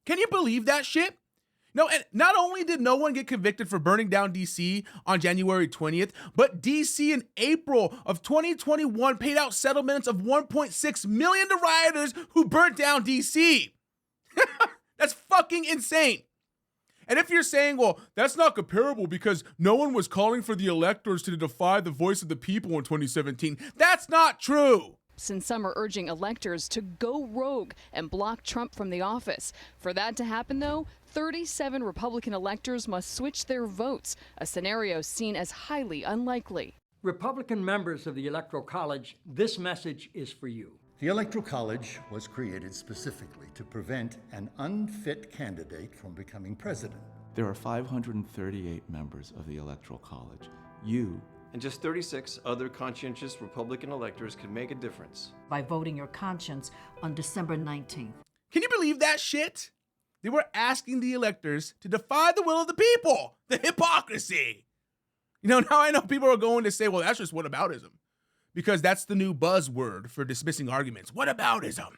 Can you believe that shit? No, and not only did no one get convicted for burning down DC on January 20th, but DC in April of 2021 paid out settlements of $1.6 million to rioters who burnt down DC. That's fucking insane. And if you're saying, well, that's not comparable because no one was calling for the electors to defy the voice of the people in 2017, that's not true. Since some are urging electors to go rogue and block Trump from the office. For that to happen, though, 37 Republican electors must switch their votes, a scenario seen as highly unlikely. Republican members of the Electoral College, this message is for you. The Electoral College was created specifically to prevent an unfit candidate from becoming president. There are 538 members of the Electoral College. You and just 36 other conscientious Republican electors can make a difference. By voting your conscience on December 19th. Can you believe that shit? They were asking the electors to defy the will of the people. The hypocrisy. Now I know people are going to say, well, that's just whataboutism. Because that's the new buzzword for dismissing arguments. Whataboutism.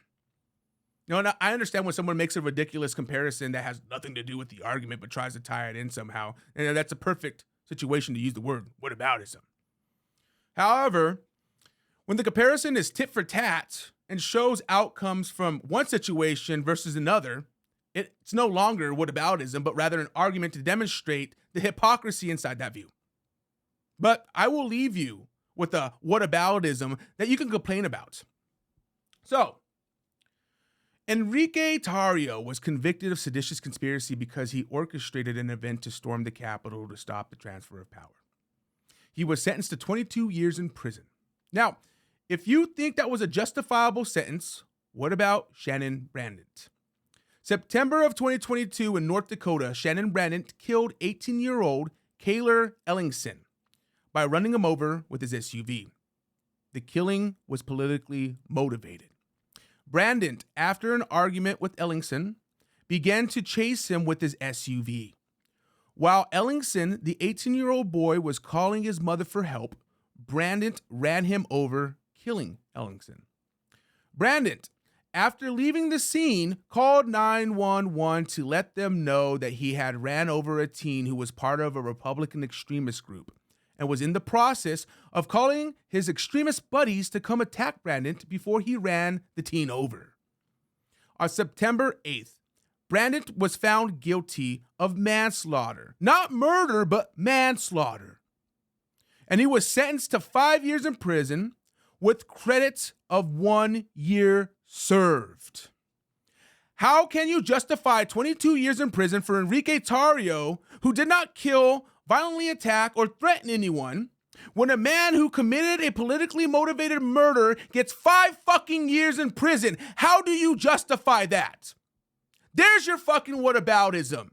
And I understand when someone makes a ridiculous comparison that has nothing to do with the argument but tries to tie it in somehow. And that's a perfect situation to use the word whataboutism. However, when the comparison is tit for tat and shows outcomes from one situation versus another, it's no longer whataboutism, but rather an argument to demonstrate the hypocrisy inside that view. But I will leave you with a whataboutism that you can complain about. So, Enrique Tarrio was convicted of seditious conspiracy because he orchestrated an event to storm the Capitol to stop the transfer of power. He was sentenced to 22 years in prison. Now, if you think that was a justifiable sentence, what about Shannon Brandant? September of 2022 in North Dakota, Shannon Brandant killed 18-year-old Kaylor Ellingson by running him over with his SUV. The killing was politically motivated. Brandant, after an argument with Ellingson, began to chase him with his SUV. While Ellingson, the 18-year-old boy, was calling his mother for help, Brandant ran him over, killing Ellingson. Brandant, after leaving the scene, called 911 to let them know that he had ran over a teen who was part of a Republican extremist group and was in the process of calling his extremist buddies to come attack Brandant before he ran the teen over. On September 8th, Brandant was found guilty of manslaughter. Not murder, but manslaughter. And he was sentenced to 5 years in prison with credits of 1 year served. How can you justify 22 years in prison for Enrique Tarrio, who did not kill, violently attack, or threaten anyone, when a man who committed a politically motivated murder gets 5 fucking years in prison? How do you justify that? There's your fucking whataboutism.